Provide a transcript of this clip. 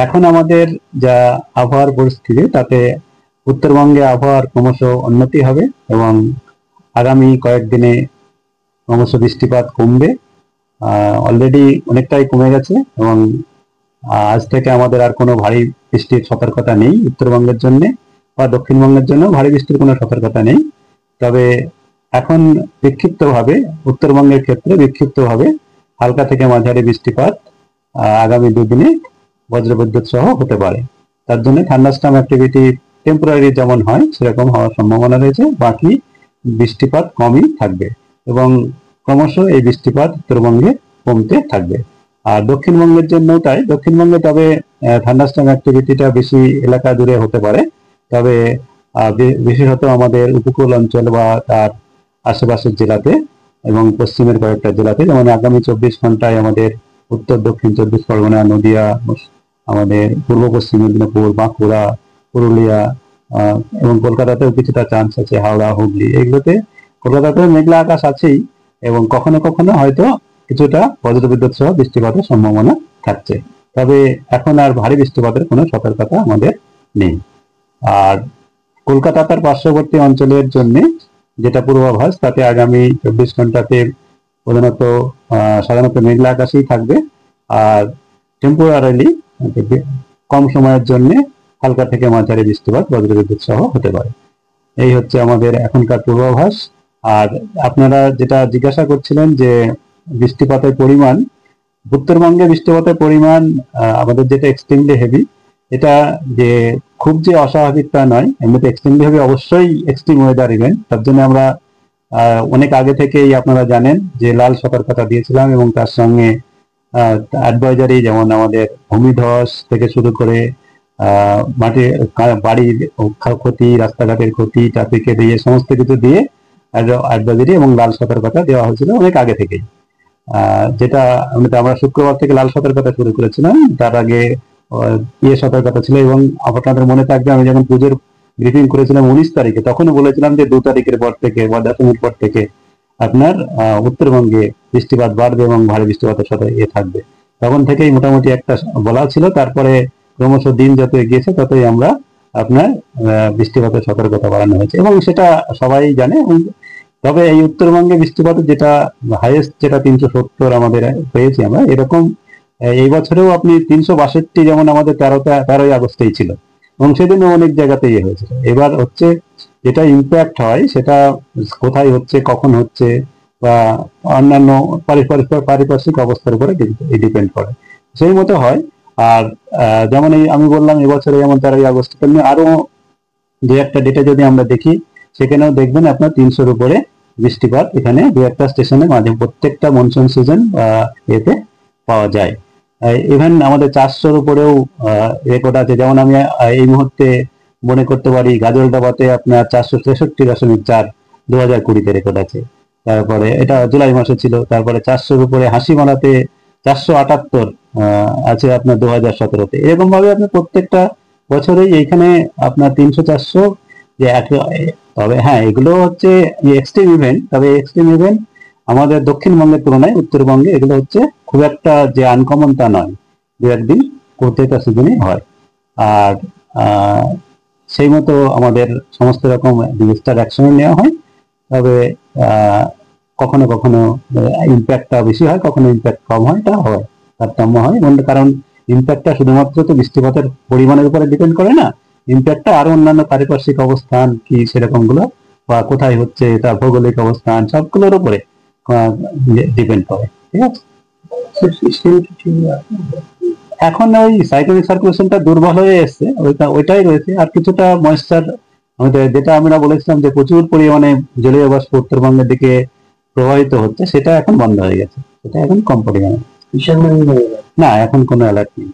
এখন আমাদের যা আবহাওয়ার পরিস্থিতি তাতে উত্তরবঙ্গে আবহাওয়ার ক্রমশ উন্নতি হবে এবং আগামী কয়েকদিনে ক্রমশ বৃষ্টিপাত কমবে। অলরেডি অনেকটাই কমে গেছে এবং আজ থেকে আমাদের আর কোনো ভারী বৃষ্টির সতর্কতা নেই উত্তরবঙ্গের জন্য, বা দক্ষিণবঙ্গের জন্য ভারী বৃষ্টির কোনো সতর্কতা নেই। তবে এখন বিক্ষিপ্তভাবে উত্তরবঙ্গের ক্ষেত্রে বিক্ষিপ্তভাবে হালকা থেকে মাঝারি বৃষ্টিপাত আগামী দুদিনে বজ্রবিদ্যুৎ সহ হতে পারে। তার জন্য থান্ডারস্টর্ম অ্যাক্টিভিটি টেম্পোরারি যেমন হয় সেরকম হওয়ার সম্ভাবনা রয়েছে, বাকি বৃষ্টিপাত কমই থাকবে এবং ক্রমশ এই বৃষ্টিপাত উত্তরবঙ্গে কমতে থাকবে। আর দক্ষিণবঙ্গের জন্য তাই, দক্ষিণবঙ্গে তবে থান্ডারস্টর্ম অ্যাক্টিভিটিটা বেশি এলাকা জুড়ে হতে পারে, তবে বিশেষত আমাদের উপকূল অঞ্চল বা তার আশেপাশের জেলাতে এবং পশ্চিমের কয়েকটা জেলাতে, যেমন আগামী 24 ঘন্টায় আমাদের উত্তর দক্ষিণ 24 পরগনা, নদিয়া, আমাদের পূর্ব পশ্চিম মেদিনীপুর, বাঁকুড়া, পুরুলিয়া এবং কলকাতাতেও কিছুটা চান্স আছে, হাওড়া, হুগলি, এগুলোতে কলকাতাতেও মেঘলা আকাশ আছেই এবং কখনো কখনো হয়তো কিছুটা বজ্রবিদ্যুৎ সহ বৃষ্টিপাতের সম্ভাবনা থাকছে। তবে এখন আর ভারী বৃষ্টিপাতের কোনো সতর্কতা আমাদের নেই। আর কলকাতা তার পার্শ্ববর্তী অঞ্চলের জন্য যেটা পূর্বাভাস, তাতে আগামী 24 ঘন্টাতে সাধারণত মেঘলা আকাশই থাকবে আর টেম্পোরারিলি কম সময়ের জন্য হালকা থেকে মাঝারি বৃষ্টিপাত বজ্রবিদ্যুৎ সহ হতে পারে। এই হচ্ছে আমাদের এখনকার পূর্বাভাস। আর আপনারা যেটা জিজ্ঞাসা করছিলেন যে বৃষ্টিপাতের পরিমাণ, উত্তরবঙ্গে বৃষ্টিপাতের পরিমাণ আমাদের যেটা এক্সট্রিমলি হেভি, এটা যে খুব যে অস্বাভাবিক তা নয়, এমনিতে এক্সট্রিমলি হেভি অবশ্যই এক্সট্রিম ওয়েদার ইভেন্ট। তার জন্য আমরা অনেক আগে থেকেই আপনারা জানেন যে লাল সতর্কতা দিয়েছিলাম এবং তার সঙ্গে অ্যাডভাইজারি, যেমন আমাদের ভূমিধস থেকে শুরু করে মাটির বাড়ির ক্ষতি, রাস্তাঘাটের ক্ষতি, ট্রাফিকের দিয়ে সমস্ত কিছু দিয়ে অ্যাডভাইজারি এবং লাল সতর্কতা দেওয়া হয়েছিল অনেক আগে থেকেই। যেটা আমরা শুক্রবার থেকে লাল সতর্কতা শুরু করেছিলাম, তার আগে সতর্কতা ছিল। এবং আপনাদের মনে থাকবে আমি যখন পুজোর ব্রিফিং করেছিলাম 19 তারিখে, তখনও বলেছিলাম যে 2 তারিখের পর থেকে বা দশমীর পর থেকে আপনার উত্তরবঙ্গে বৃষ্টিপাত বাড়বে এবং ভারী বৃষ্টিপাতের সাথে থাকবে। তখন থেকেই মোটামুটি একটা বলা ছিল। তারপরে ক্রমশ দিন যত এগিয়েছে ততই আমরা আপনার বৃষ্টিপাতের সতর্কতা বাড়ানো হয়েছে এবং সেটা সবাই জানে। তবে এই উত্তরবঙ্গে বৃষ্টিপাতের যেটা হাইয়েস্ট, যেটা 370 আমাদের পেয়েছি আমরা, এরকম এই বছরেও আপনি 362 যেমন আমাদের 13ই আগস্টেই ছিল এবং সেদিনও অনেক জায়গাতেই হয়েছিল। এবার হচ্ছে যেটা ইম্প্যাক্ট হয় সেটা কোথায় হচ্ছে, কখন হচ্ছে বা অন্যান্য পারিপার্শ্বিক অবস্থার উপরে ডিপেন্ড করে, সেই মতো হয়। আর যেমন এই আমি বললাম এবছরে যেমন 13ই আগস্ট, তেমনি আরো দু একটা ডেটে যদি আমরা দেখি সেখানেও দেখবেন আপনার 300-র উপরে বৃষ্টিপাত এখানে দু একটা স্টেশনে মাঝে প্রত্যেকটা মনসুন সিজন এতে পাওয়া যায়। ইভেন আমাদের 400-র উপরেও রেকর্ড আছে। যেমন আমি এই মুহূর্তে মনে করতে পারি গাজলডাবাতে আপনার 463.4 2020-তে রেকর্ড আছে। তারপরে এটা জুলাই মাসে ছিল। তারপরে 400-র উপরে হাসিমারাতে 478 আছে আপনার 2017-তে। এরকম ভাবে আপনি প্রত্যেকটা বছরেই এইখানে আপনার 300-400 যে তবে হ্যাঁ, এগুলো হচ্ছে এক্সট্রিম ইভেন্ট। তবে এক্সট্রিম ইভেন্ট আমাদের দক্ষিণবঙ্গের তুলনায় উত্তরবঙ্গে এগুলো হচ্ছে খুব একটা যে আনকমন তা নয়, দু একদিন প্রত্যেকটা সিজনে হয়। আর সেই মতো আমাদের সমস্ত রকম ডিজাস্টার অ্যাকশন নেওয়া হয়। তবে কখনো কখনো ইম্প্যাক্টটা বেশি হয়, কখনো ইম্প্যাক্ট কম হয়, এটা হয়, তারতম্য হয়। কারণ ইম্প্যাক্টটা শুধুমাত্র তো বৃষ্টিপাতের পরিমাণের উপরে ডিপেন্ড করে না, ইম্প্যাক্টটা আরো অন্যান্য পারিপার্শ্বিক অবস্থান কি সেরকম গুলো বা কোথায় হচ্ছে তার ভৌগোলিক অবস্থান সবগুলোর উপরে ডিপেন্ড করে। ঠিক আছে, এখন ওই সাইক্লোনিক সার্কুলেশনটা দুর্বল হয়ে এসছে, ওইটাই রয়েছে। আর কিছুটা ময়েশ্চার আমাদের, যেটা আমরা বলেছিলাম যে প্রচুর পরিমাণে জলীয় বাষ্প উত্তরবঙ্গের দিকে প্রবাহিত হচ্ছে, সেটা এখন বন্ধ হয়ে গেছে, সেটা এখন কম পরিমাণে। না, এখন কোনো অ্যালার্ট নেই।